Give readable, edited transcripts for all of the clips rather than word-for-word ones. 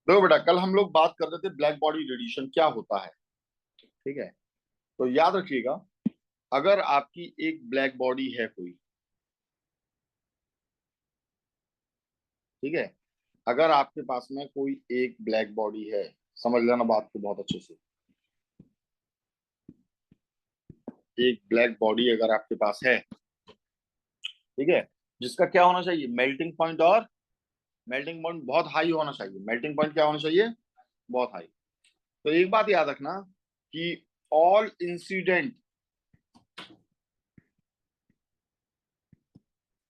देखो बेटा, कल हम लोग बात कर रहे थे ब्लैक बॉडी रेडिएशन क्या होता है। ठीक है, तो याद रखिएगा, अगर आपकी एक ब्लैक बॉडी है कोई, ठीक है, अगर आपके पास में कोई एक ब्लैक बॉडी है, समझ लेना बात को बहुत अच्छे से। एक ब्लैक बॉडी अगर आपके पास है, ठीक है, जिसका क्या होना चाहिए, मेल्टिंग पॉइंट, और मेल्टिंग पॉइंट बहुत हाई होना चाहिए। मेल्टिंग पॉइंट क्या होना चाहिए, बहुत हाई। तो एक बात याद रखना कि ऑल इंसिडेंट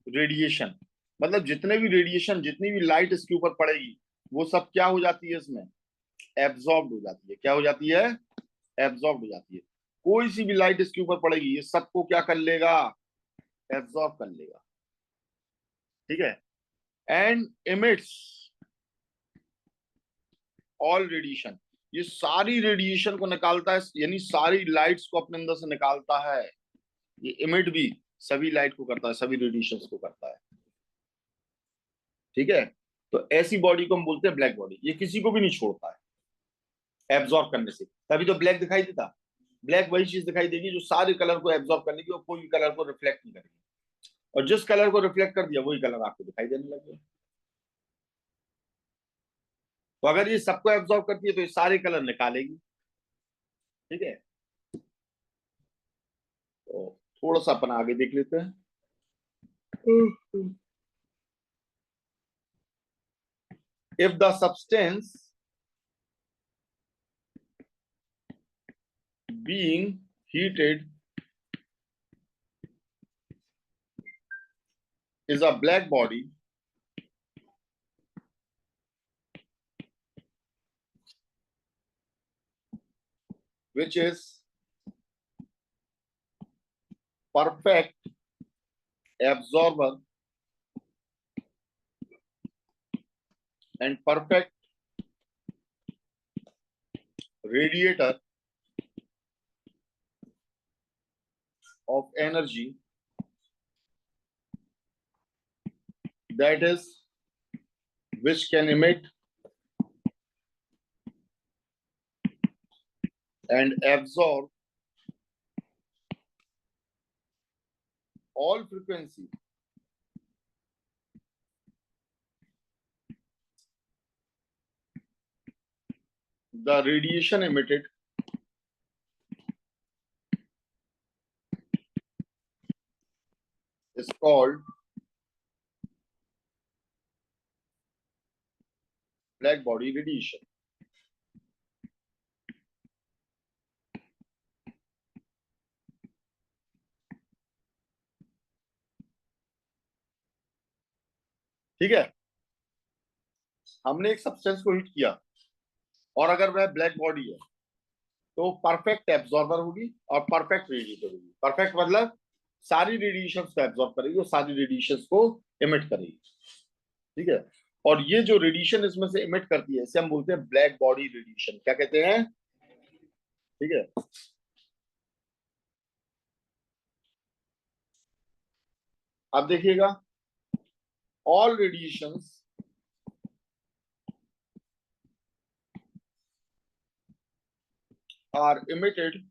रेडिएशन, मतलब जितने भी रेडिएशन, जितनी भी लाइट इसके ऊपर पड़ेगी, वो सब क्या हो जाती है इसमें, एब्जॉर्ब हो जाती है। क्या हो जाती है, एब्जॉर्ब हो जाती है। कोई सी भी लाइट इसके ऊपर पड़ेगी, ये सबको क्या कर लेगा, एब्जॉर्ब कर लेगा। ठीक है, एंड इमिट्स ऑल रेडिएशन, ये सारी रेडिएशन को निकालता है, यानी सारी लाइट्स को अपने अंदर से निकालता है। ये इमिट भी सभी लाइट को करता है, सभी रेडिएशन को करता है। ठीक है, तो ऐसी बॉडी को हम बोलते हैं ब्लैक बॉडी। ये किसी को भी नहीं छोड़ता है एब्जॉर्ब करने से, तभी तो ब्लैक दिखाई देता। ब्लैक वही चीज दिखाई देगी जो सारे कलर को एब्जॉर्ब करने की और कोई भी कलर को रिफ्लेक्ट नहीं करेगी। और जिस कलर को रिफ्लेक्ट कर दिया वही कलर आपको दिखाई देने लगे। तो अगर ये सबको एब्जॉर्ब करती है तो ये सारे कलर निकालेगी। ठीक है, तो थोड़ा सा अपन आगे देख लेते हैं। If the substance being heated is a black body, which is perfect absorber and perfect radiator of energy, that is, which can emit and absorb all frequency the radiation emitted is called black body radiation. ठीक है, हमने एक substance को heat किया और अगर वह black body है तो परफेक्ट एब्जॉर्बर होगी और परफेक्ट रेडिएटर होगी। परफेक्ट मतलब सारी रेडिएशन को एब्जॉर्ब करेगी और सारी रेडिएशन को इमिट करेगी। ठीक है, और ये जो रेडिएशन इसमें से इमिट करती है इसे हम बोलते हैं ब्लैक बॉडी रेडिएशन। क्या कहते हैं, ठीक है। अब देखिएगा, all radiations are emitted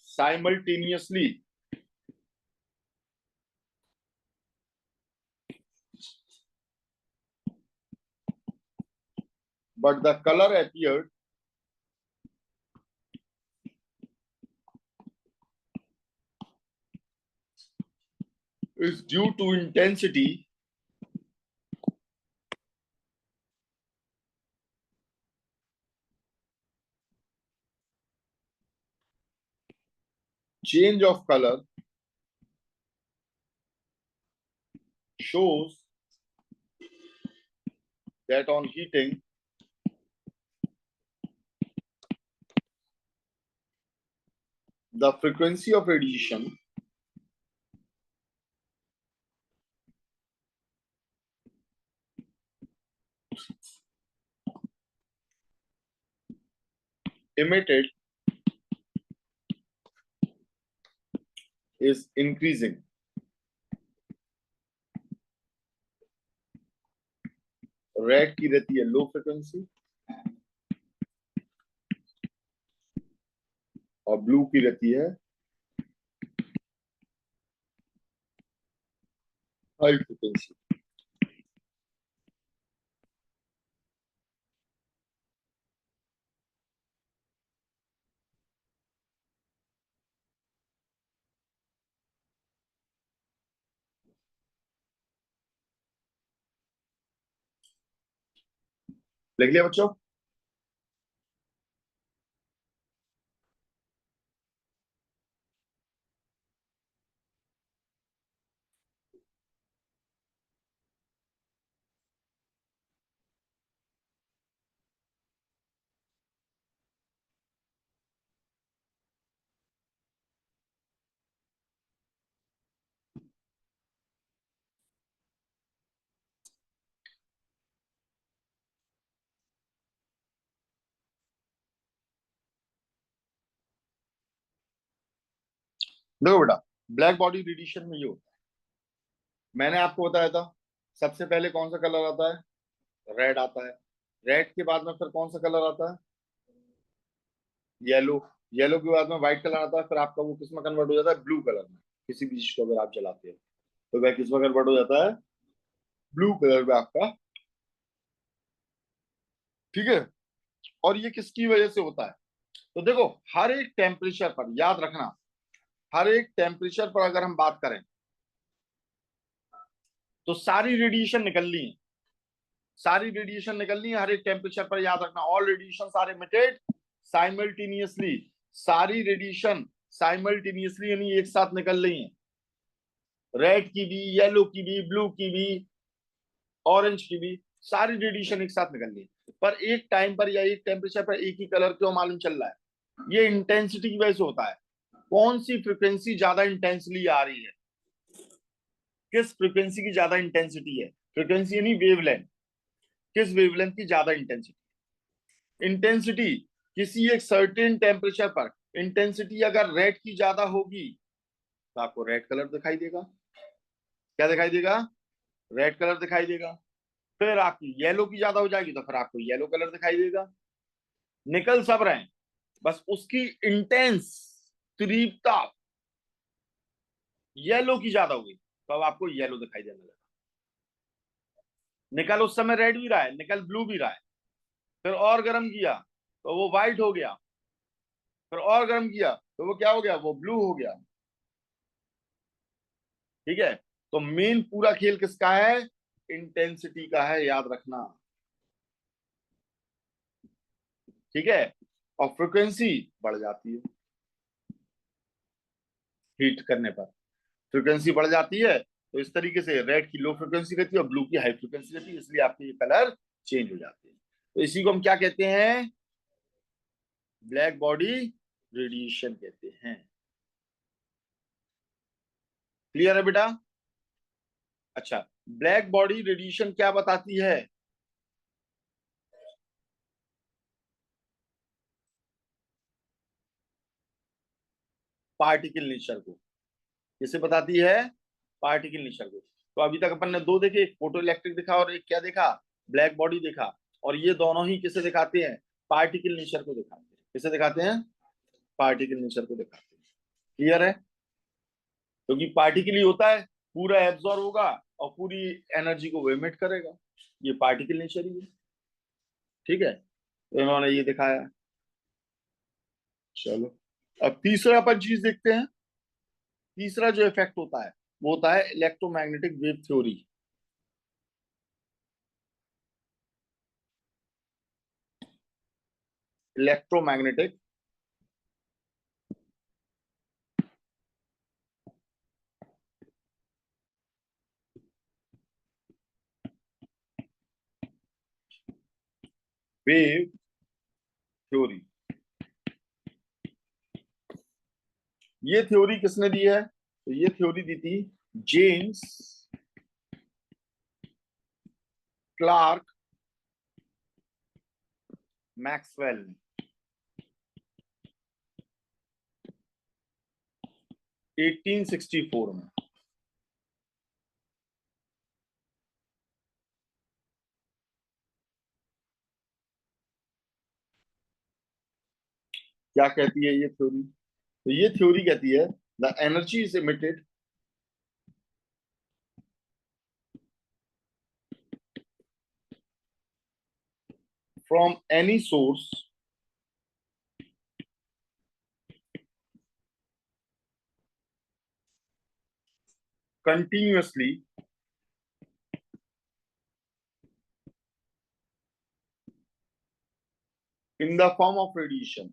simultaneously but the color appeared is due to intensity change of color shows that on heating the frequency of radiation emitted is increasing. Red की रहती है लो फ्रिक्वेंसी और ब्लू की रहती है high frequency. लिख लिया बच्चों? देखो बेटा, ब्लैक बॉडी रेडिएशन में ये होता है, मैंने आपको बताया था सबसे पहले कौन सा कलर आता है? रेड आता है। रेड के बाद में फिर कौन सा कलर आता है? येलो। येलो के बाद में व्हाइट कलर आता है, फिर आपका वो किस में कन्वर्ट हो जाता है? ब्लू कलर में। किसी भी चीज को अगर आप जलाते हो तो वह किस में कन्वर्ट हो जाता है? ब्लू कलर में आपका। ठीक है। और ये किसकी वजह से होता है? तो देखो, हर एक टेम्परेचर पर याद रखना, हर एक टेम्परेचर पर अगर हम बात करें तो सारी रेडिएशन निकलनी है, सारी रेडिएशन निकलनी है हर एक टेम्परेचर पर। याद रखना, all radiation are emitted simultaneously. सारी रेडिएशन साइमल्टेनियसली यानी एक साथ निकल रही है, रेड की भी, येलो की भी, ब्लू की भी, ऑरेंज की भी, सारी रेडिएशन एक साथ निकल रही है। पर एक टाइम पर या एक टेम्परेचर पर एक ही कलर क्यों मालूम चल रहा है? ये इंटेंसिटी की वजह से होता है। कौन सी फ्रिक्वेंसी ज्यादा इंटेंसली आ रही है, किस फ्रिक्वेंसी की ज्यादा इंटेंसिटी है? फ्रिक्वेंसी यानी वेवलेंथ, किस वेवलेंथ की ज्यादा इंटेंसिटी? इंटेंसिटी किसी एक सर्टेन टेम्परेचर पर, इंटेंसिटी अगर रेड की ज्यादा होगी तो आपको रेड कलर दिखाई देगा। क्या दिखाई देगा? रेड कलर दिखाई देगा। फिर आपकी येलो की ज्यादा हो जाएगी तो फिर आपको येलो कलर दिखाई देगा। निकल सब रहे हैं, बस उसकी इंटेंस तीव्रता येलो की ज्यादा होगी तो अब आपको येलो दिखाई देने लगा। निकल उस समय रेड भी रहा है, निकल ब्लू भी रहा है, फिर और गर्म किया तो वो व्हाइट हो गया, फिर और गर्म किया तो वो क्या हो गया? वो ब्लू हो गया। ठीक है। तो मेन पूरा खेल किसका है? इंटेंसिटी का है, याद रखना। ठीक है। और फ्रिक्वेंसी बढ़ जाती है हीट करने पर, फ्रिक्वेंसी बढ़ जाती है तो इस तरीके से रेड की लो फ्रिक्वेंसी रहती है और ब्लू की हाई फ्रिक्वेंसी रहती है, इसलिए आपके ये कलर चेंज हो जाते हैं। तो इसी को हम क्या कहते हैं? ब्लैक बॉडी रेडिएशन कहते हैं। क्लियर है बेटा? अच्छा, ब्लैक बॉडी रेडिएशन क्या बताती है? पार्टिकल नेचर को। किसे बताती है? पार्टिकल नेचर को। तो अभी तक अपन ने दो देखे, एक फोटो इलेक्ट्रिक दिखा और एक क्या देखा? ब्लैक बॉडी देखा। और ये दोनों ही किसे दिखाते हैं? पार्टिकल नेचर को दिखाते हैं। किसे दिखाते हैं? पार्टिकल नेचर को दिखाते हैं। क्लियर है? क्योंकि पार्टिकल ही होता है, पूरा एब्जॉर्ब होगा और पूरी एनर्जी को वो एमिट करेगा। ये पार्टिकल नेचर ही है। ठीक है, तो इन्होंने ये दिखाया। चलो, अब तीसरा अपन चीज देखते हैं। तीसरा जो इफेक्ट होता है वो होता है electromagnetic wave theory. Electromagnetic wave theory. ये थ्योरी किसने दी है? तो ये थ्योरी दी थी जेम्स क्लार्क मैक्सवेल ने 1864 में। क्या कहती है ये थ्योरी? तो ये थ्योरी कहती है the energy is emitted from any source continuously in the form of radiation,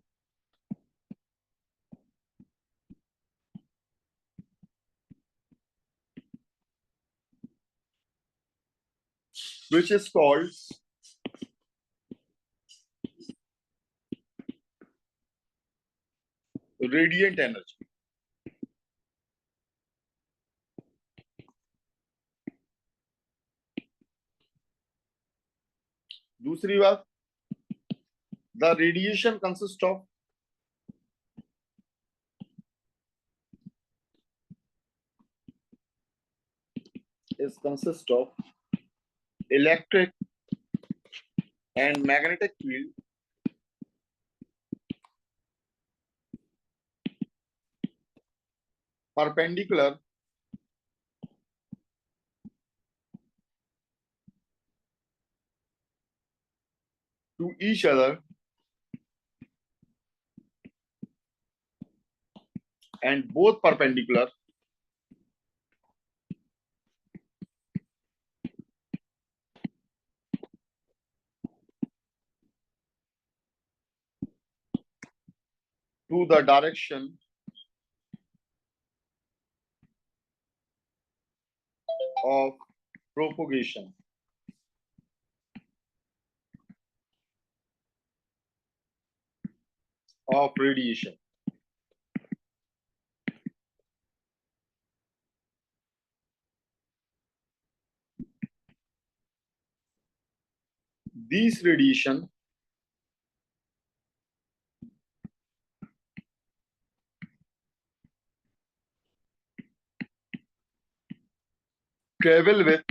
which is called radiant energy. दूसरी बात, the radiation consists of electric and magnetic field perpendicular to each other and both perpendicular to the direction of propagation of radiation. These radiation travel with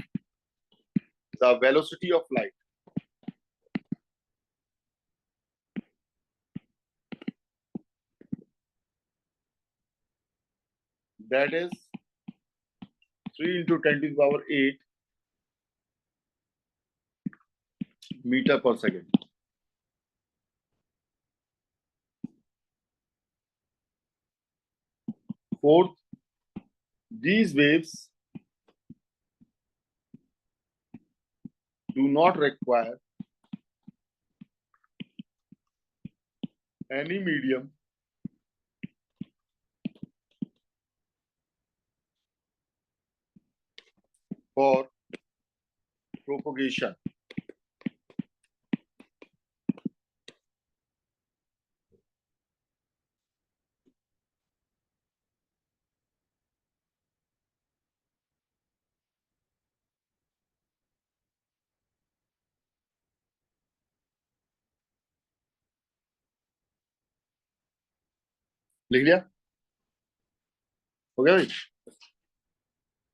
the velocity of light. That is 3 into 10 to the power 8 meter per second. Fourth, these waves do not require any medium for propagation. लिख लिया? हो गया भाई?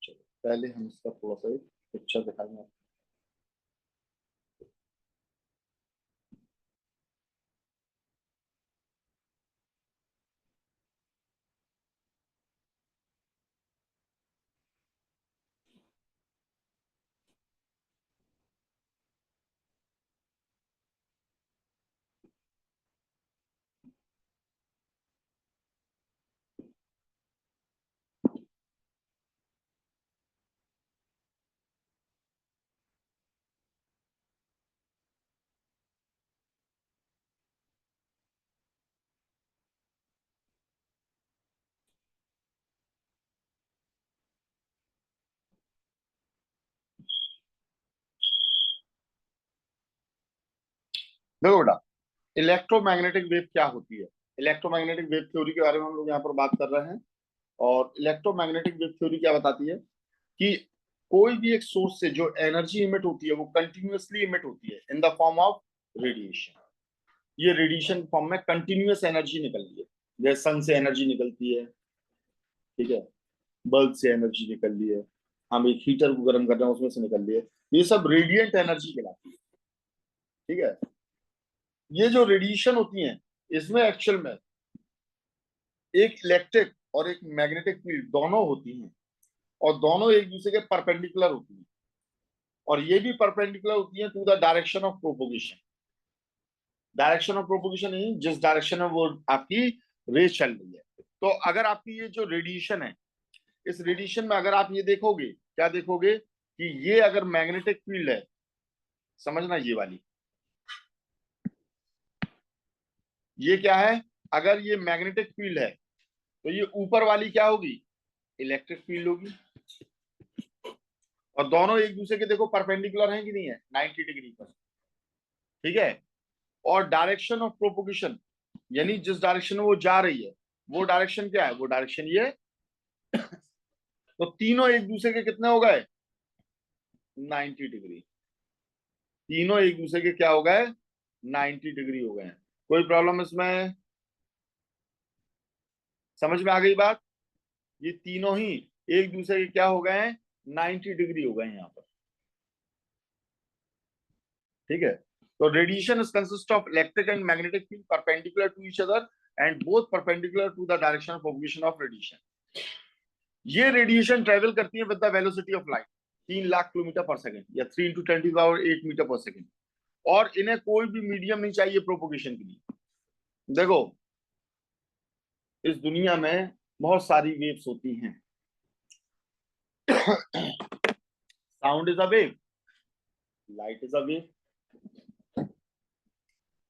चलो पहले हम इसका थोड़ा सा एक पिक्चर दिखाएंगे। देखो बेटा, इलेक्ट्रोमैग्नेटिक वेव क्या होती है? इलेक्ट्रोमैग्नेटिक वेव थ्योरी के बारे में हम लोग यहाँ पर बात कर रहे हैं। और इलेक्ट्रोमैग्नेटिक वेव थ्योरी क्या बताती है कि कोई भी एक सोर्स से जो एनर्जी इमिट होती है वो कंटिन्यूअसली इमिट होती है in the form of radiation. ये रेडिएशन फॉर्म में कंटिन्यूअस एनर्जी निकल रही है, जैसे सन से एनर्जी निकलती है, ठीक है, बल्ब से एनर्जी निकल रही है, हम एक हीटर को गर्म कर रहे हैं उसमें से निकल रही है, ये सब रेडिएंट एनर्जी कहलाती है। ठीक है, ये जो रेडिएशन होती है इसमें एक्चुअल में एक इलेक्ट्रिक और एक मैग्नेटिक फील्ड दोनों होती हैं, और दोनों एक दूसरे के परपेंडिकुलर होती हैं, और ये भी परपेंडिकुलर होती है to the direction of propagation. Direction of propagation ही जिस डायरेक्शन में वो आपकी रेस चल रही है। तो अगर आपकी ये जो रेडिएशन है, इस रेडिएशन में अगर आप ये देखोगे, क्या देखोगे कि ये अगर मैग्नेटिक फील्ड है, समझना ये वाली, ये क्या है, अगर ये मैग्नेटिक फील्ड है तो ये ऊपर वाली क्या होगी, इलेक्ट्रिक फील्ड होगी। और दोनों एक दूसरे के देखो परपेंडिकुलर हैं कि नहीं है, 90 डिग्री पर। ठीक है। और डायरेक्शन ऑफ प्रोपोगेशन, यानी जिस डायरेक्शन में वो जा रही है, वो डायरेक्शन क्या है, वो डायरेक्शन ये। तो तीनों एक दूसरे के कितने हो गए, 90 डिग्री। तीनों एक दूसरे के क्या हो गए, 90 डिग्री हो गए हैं। कोई प्रॉब्लम इसमें, समझ में आ गई बात। ये तीनों ही एक दूसरे के क्या हो गए हैं, 90 डिग्री हो गए हैं यहाँ पर। ठीक है। तो radiation is consist of electric and magnetic field perpendicular to each other and both perpendicular to the direction of propagation of radiation. ये रेडिएशन ट्रेवल करती है with the velocity of light 3 lakh kilometre per second, या 3 into 10⁸ metre पर second. और इन्हें कोई भी medium नहीं चाहिए प्रोपोगेशन के लिए। देखो, इस दुनिया में बहुत सारी वेव्स होती हैं। Sound is a wave, light is a wave.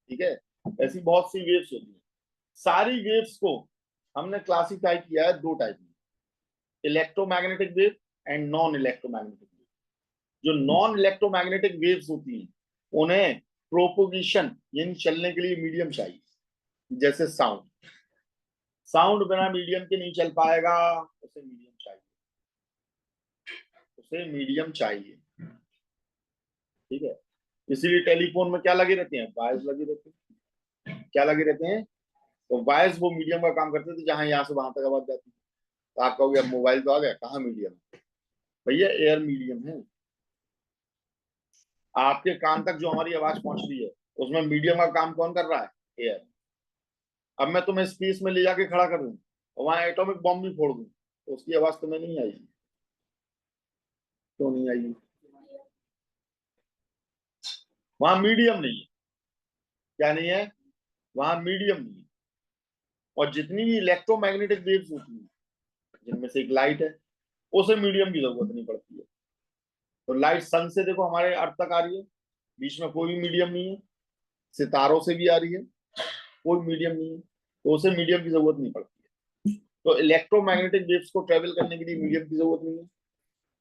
ठीक है। ऐसी बहुत सी वेव्स होती हैं। सारी वेव्स को हमने क्लासिफाई किया है दो टाइप में, electromagnetic wave and non electromagnetic wave. जो नॉन इलेक्ट्रोमैग्नेटिक वेव्स होती हैं उन्हें प्रोपोगेशन यानी चलने के लिए मीडियम चाहिए, जैसे साउंड। साउंड बिना मीडियम के नहीं चल पाएगा, उसे मीडियम चाहिए, उसे मीडियम चाहिए। ठीक है। इसीलिए टेलीफोन में क्या लगे रहते हैं, वायर्स लगे रहते हैं। क्या लगे रहते हैं, तो वायर्स वो मीडियम का काम करते थे, जहां यहाँ से वहां तक आवाज जाती है। तो आप कहोगे अब मोबाइल तो आ गया, कहाँ मीडियम है, भैया एयर मीडियम है। आपके कान तक जो हमारी आवाज पहुंच रही है, उसमें मीडियम का काम कौन कर रहा है, एयर। अब मैं तुम्हें स्पेस में ले जाके खड़ा कर दूं और वहां एटॉमिक बॉम्ब भी फोड़ दूं, तो उसकी आवाज तुम्हें नहीं आएगी। क्यों नहीं आएगी, वहां मीडियम नहीं है। क्या नहीं है, वहां मीडियम नहीं है। और जितनी भी इलेक्ट्रोमैग्नेटिक वेव्स होती है, जिनमें से एक लाइट है, उसे मीडियम की जरूरत नहीं पड़ती है। तो लाइट सन से देखो हमारे अर्थ तक आ रही है, बीच में कोई भी मीडियम नहीं है। सितारों से भी आ रही है, कोई मीडियम नहीं है, तो उसे मीडियम की जरूरत नहीं पड़ती है। तो इलेक्ट्रोमैग्नेटिक वेव्स को ट्रेवल करने के लिए मीडियम की जरूरत नहीं है।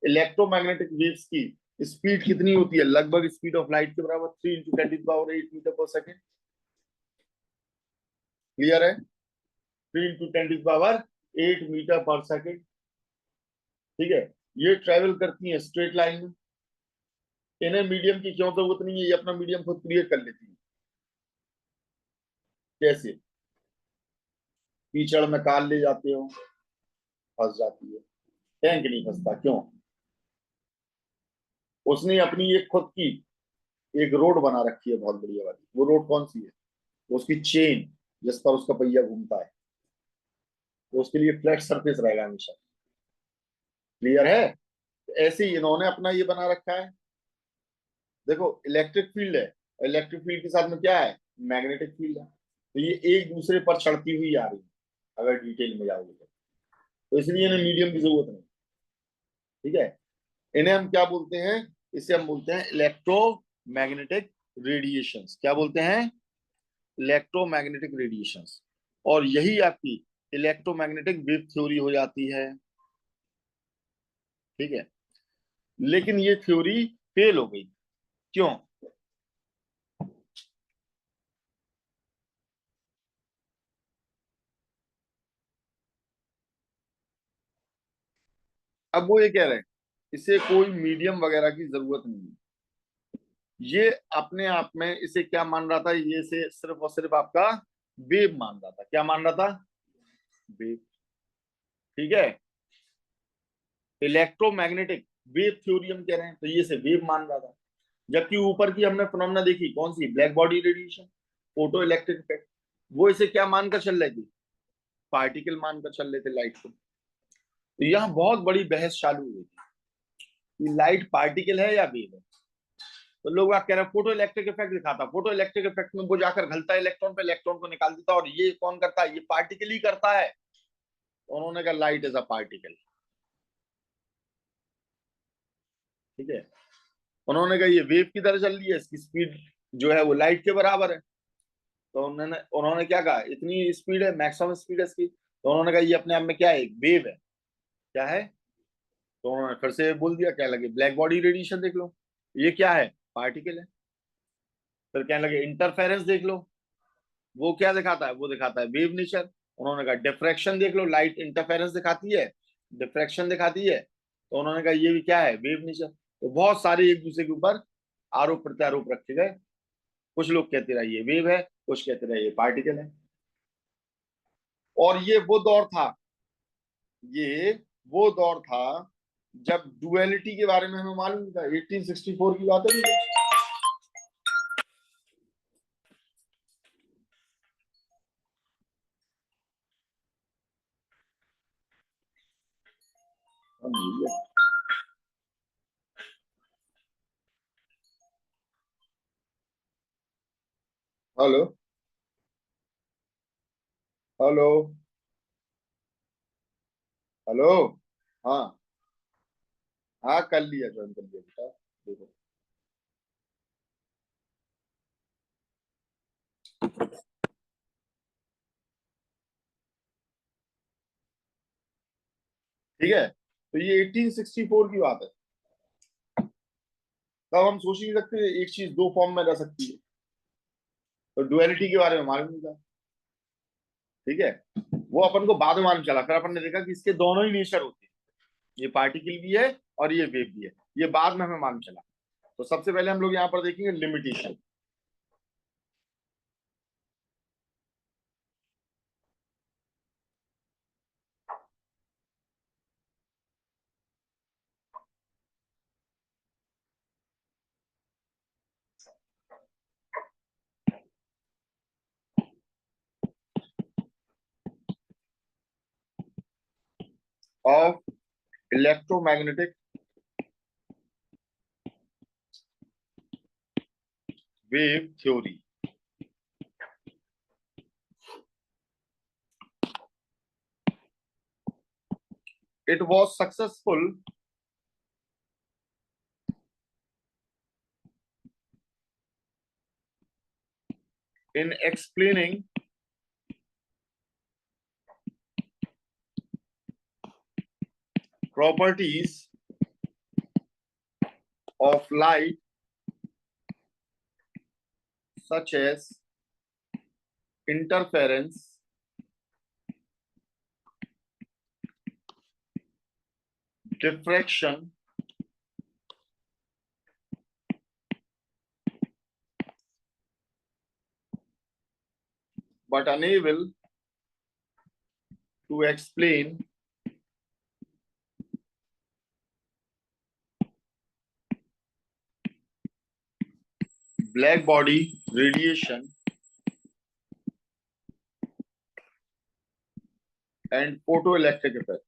इलेक्ट्रोमैग्नेटिक वेव्स की स्पीड कितनी होती है, लगभग स्पीड ऑफ लाइट के बराबर, 3 × 10⁸ मीटर पर सेकेंड। क्लियर है, 3 × 10⁸मीटर पर सेकेंड। ठीक है। ये ट्रेवल करती है स्ट्रेट लाइन में। इन्हें मीडियम की क्यों जरूरत नहीं है, ये अपना मीडियम खुद क्रिएट कर लेती है। कैसे, कीचड़ में कार ले जाते हो, फंस जाती है। टैंक नहीं फंसता, क्यों, उसने अपनी एक खुद की एक रोड बना रखी है बहुत बढ़िया वाली। वो रोड कौन सी है, उसकी चेन, जिस पर उसका पहिया घूमता है, तो उसके लिए फ्लैट सरफेस रहेगा हमेशा। क्लियर है। तो ऐसे ही इन्होंने अपना ये बना रखा है। देखो, इलेक्ट्रिक फील्ड है, इलेक्ट्रिक फील्ड के साथ में क्या है, मैग्नेटिक फील्ड है। तो ये एक दूसरे पर चढ़ती हुई आ रही है, अगर डिटेल में जाओगे तो इसलिए इन्हें मीडियम की जरूरत नहीं। ठीक है। इन्हें हम क्या बोलते हैं, इसे हम बोलते हैं इलेक्ट्रोमैग्नेटिक रेडिएशंस। क्या बोलते हैं, इलेक्ट्रोमैग्नेटिक रेडिएशंस। और यही आपकी इलेक्ट्रोमैग्नेटिक वेव थ्योरी हो जाती है। ठीक है। लेकिन ये थ्योरी फेल हो गई, क्यों, अब वो ये कह रहे हैं इसे कोई मीडियम वगैरह की जरूरत नहीं है। ये अपने आप में इसे क्या मान रहा था, ये से सिर्फ और सिर्फ आपका वेव मान रहा था। क्या मान रहा था, वेव। ठीक है। इलेक्ट्रोमैग्नेटिक वेव थ्योरी हम कह रहे हैं, तो ये से वेव मान रहा था। जबकि ऊपर की हमने फिनोमेना देखी, कौन सी, black body radiation, photoelectric effect, वो इसे क्या मानकर चल रही थी, पार्टिकल मानकर चल रहे थे लाइट को। तो यहाँ बहुत बड़ी बहस चालू हुई थी कि लाइट पार्टिकल है या वेव है। तो लोग कह रहे हैं फोटो इलेक्ट्रिक इफेक्ट दिखाता, फोटो इलेक्ट्रिक इफेक्ट में वो जाकर घलता है इलेक्ट्रॉन पे, इलेक्ट्रॉन को निकाल देता है, और ये कौन करता है, ये पार्टिकल ही करता है। तो उन्होंने कहा लाइट इज अ पार्टिकल। ठीक है, उन्होंने कहा ये वेव की तरह चल रही है, इसकी स्पीड जो है वो लाइट के बराबर है। तो उन्होंने उन्होंने क्या कहा, इतनी स्पीड है, मैक्सिमम स्पीड है इसकी। तो उन्होंने कहा ये अपने आप में क्या है, एक वेव है। क्या है? तो उन्होंने फिर से बोल दिया, क्या लगे ब्लैक बॉडी रेडिएशन देख लो, ये क्या है, पार्टिकल है। फिर कहने लगे इंटरफेरेंस देख लो, वो क्या दिखाता है, वो दिखाता है वेव नेचर। उन्होंने कहा डिफ्रैक्शन देख लो, लाइट इंटरफेरेंस दिखाती है, डिफ्रैक्शन दिखाती है। तो उन्होंने कहा ये भी क्या है, वेव नेचर। तो बहुत सारे एक दूसरे के ऊपर आरोप प्रत्यारोप रखे गए। कुछ लोग कहते रहे ये वेव है, कुछ कहते रहे ये पार्टिकल है। और ये वो दौर था जब डुअलिटी के बारे में हमें मालूम नहीं था। 1864 की बात है। Hello, hello, hello. हाँ, हाँ कर लिया, ज्वाइन कर लिया बेटा। देखो, ठीक है। तो ये 1864 की बात है। तब हम सोच नहीं सकते एक चीज दो फॉर्म में रह सकती है। तो डुअलिटी के बारे में मालूम नहीं था। ठीक है, वो अपन को बाद में मालूम चला, फिर अपन ने देखा कि इसके दोनों ही नेचर होते हैं, ये पार्टिकल भी है और ये वेव भी है। ये बाद में हमें मालूम चला। तो सबसे पहले हम लोग यहाँ पर देखेंगे limitation of electromagnetic wave theory. It was successful in explaining properties of light such as interference, diffraction, but unable to explain black body radiation and photoelectric effect.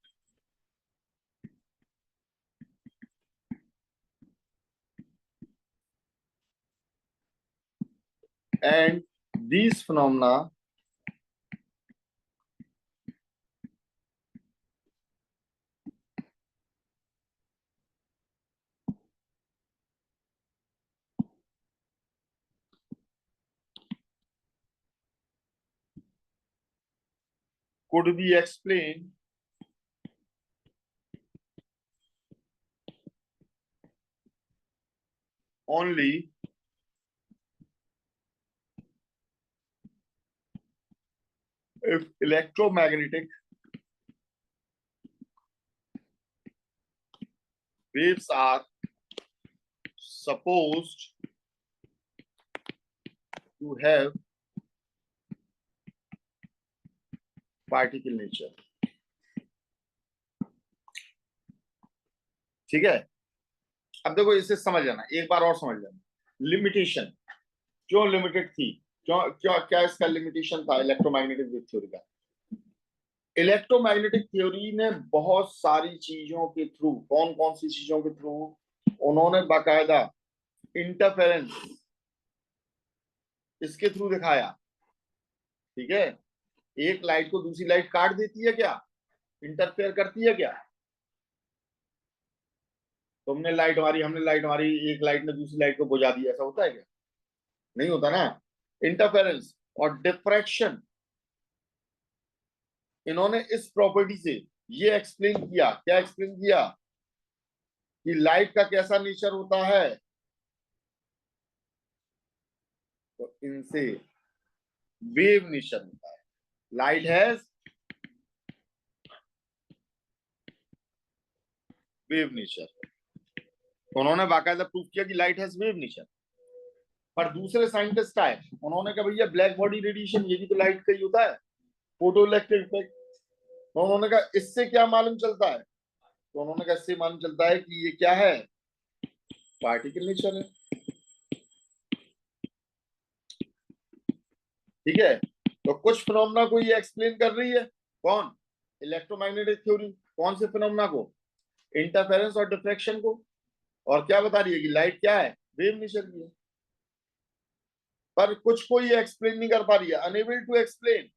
And these phenomena could be explained only if electromagnetic waves are supposed to have particle nature. ठीक है, अब देखो इसे समझ जाना, एक बार और समझ जाना। लिमिटेशन क्यों लिमिटेड थी, क्यों क्यों क्या इसका लिमिटेशन था इलेक्ट्रोमैग्नेटिक वेव थ्योरी का? इलेक्ट्रोमैग्नेटिक थ्योरी ने बहुत सारी चीजों के थ्रू, कौन कौन सी चीजों के थ्रू, उन्होंने बाकायदा इंटरफेरेंस इसके थ्रू दिखाया। ठीक है, एक लाइट को दूसरी लाइट काट देती है क्या, इंटरफेयर करती है क्या? तुमने लाइट मारी, हमने लाइट मारी, एक लाइट ने दूसरी लाइट को बुझा दिया, ऐसा होता है क्या? नहीं होता ना। इंटरफेरेंस और डिफ्रैक्शन, इन्होंने इस प्रॉपर्टी से ये एक्सप्लेन किया, क्या एक्सप्लेन किया कि लाइट का कैसा नेचर होता है। तो इनसे वेव नेचर होता है। Light has wave nature. उन्होंने बाकायदा प्रूफ किया कि लाइट हैज वेव नेचर। पर दूसरे साइंटिस्ट आए, उन्होंने कहा भैया ब्लैक बॉडी रेडिएशन ये भी तो लाइट का ही होता है, फोटो इलेक्ट्रिक इफेक्ट। तो उन्होंने कहा इससे क्या मालूम चलता है? तो उन्होंने कहा इससे मालूम चलता है कि ये क्या है, पार्टिकल नेचर है। ठीक है, तो कुछ फिनोमेना को ये एक्सप्लेन कर रही है, कौन? Electromagnetic theory. कौन से फिनोमेना को? इंटरफेरेंस और डिफ्रैक्शन को। और क्या बता रही है कि लाइट क्या है, वेव नेचर की है। पर कुछ को ये एक्सप्लेन नहीं कर पा रही है, अनेबल टू एक्सप्लेन।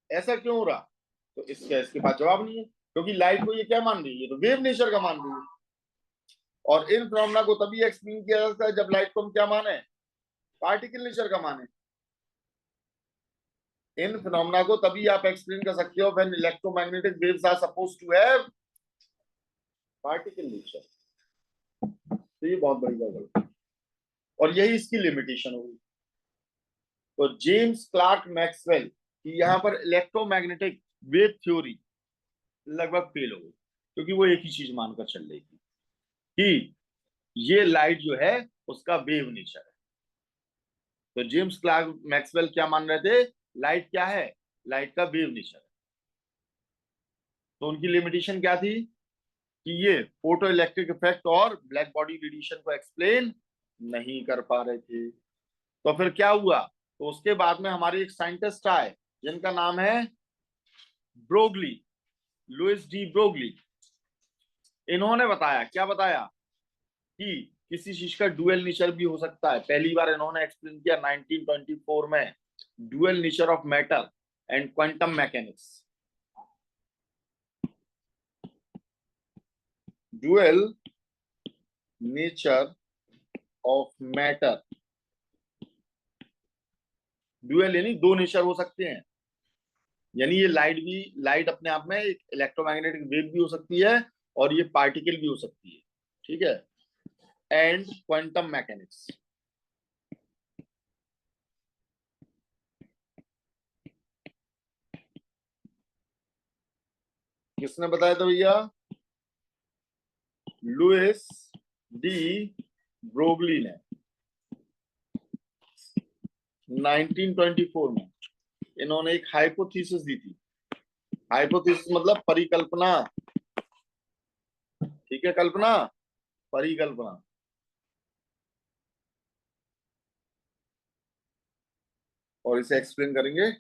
ऐसा क्यों हो रहा? तो इसके पास जवाब नहीं है, क्योंकि लाइट को ये क्या मान रही है, तो वेव नेचर का मान रही है। और इन फिनोमेना को तभी एक्सप्लेन किया जाता है जब लाइट को हम क्या माने, पार्टिकल नेचर का माने। इन फिनोमेना को तभी आप एक्सप्लेन कर सकते हो when electromagnetic waves are supposed to have particle nature. तो ये बहुत बड़ी गड़बड़ है और यही इसकी लिमिटेशन होगी। तो जेम्स क्लार्क मैक्सवेल की यहाँ पर इलेक्ट्रोमैग्नेटिक वेव थ्योरी लगभग फेल हो गई, क्योंकि वो एक ही चीज मानकर चल रही थी कि ये लाइट जो है उसका वेव नेचर है। तो जेम्स क्लार्क मैक्सवेल क्या मान रहे थे, लाइट क्या है, लाइट का वेव नेचर है। तो उनकी लिमिटेशन क्या थी कि ये फोटो इलेक्ट्रिक इफेक्ट और ब्लैक बॉडी रेडिएशन को एक्सप्लेन नहीं कर पा रहे थे। तो फिर क्या हुआ, तो उसके बाद में हमारे एक साइंटिस्ट आए जिनका नाम है ब्रोगली, लुइस डी ब्रोगली। इन्होंने बताया, क्या बताया, कि किसी चीज का डुअल नेचर भी हो सकता है। पहली बार इन्होंने एक्सप्लेन किया 1924 में, dual nature of matter and quantum mechanics. Dual nature of matter, dual यानी दो नेचर हो सकते हैं, यानी ये लाइट भी, लाइट अपने आप में एक इलेक्ट्रोमैग्नेटिक वेव भी हो सकती है और ये पार्टिकल भी हो सकती है। ठीक है, एंड क्वांटम मैकेनिक्स। किसने बताया था भैया? लुइस डी ब्रोगली ने 1924 में इन्होंने एक हाइपोथेसिस दी थी। हाइपोथेसिस मतलब परिकल्पना। ठीक है, कल्पना, परिकल्पना। और इसे एक्सप्लेन करेंगे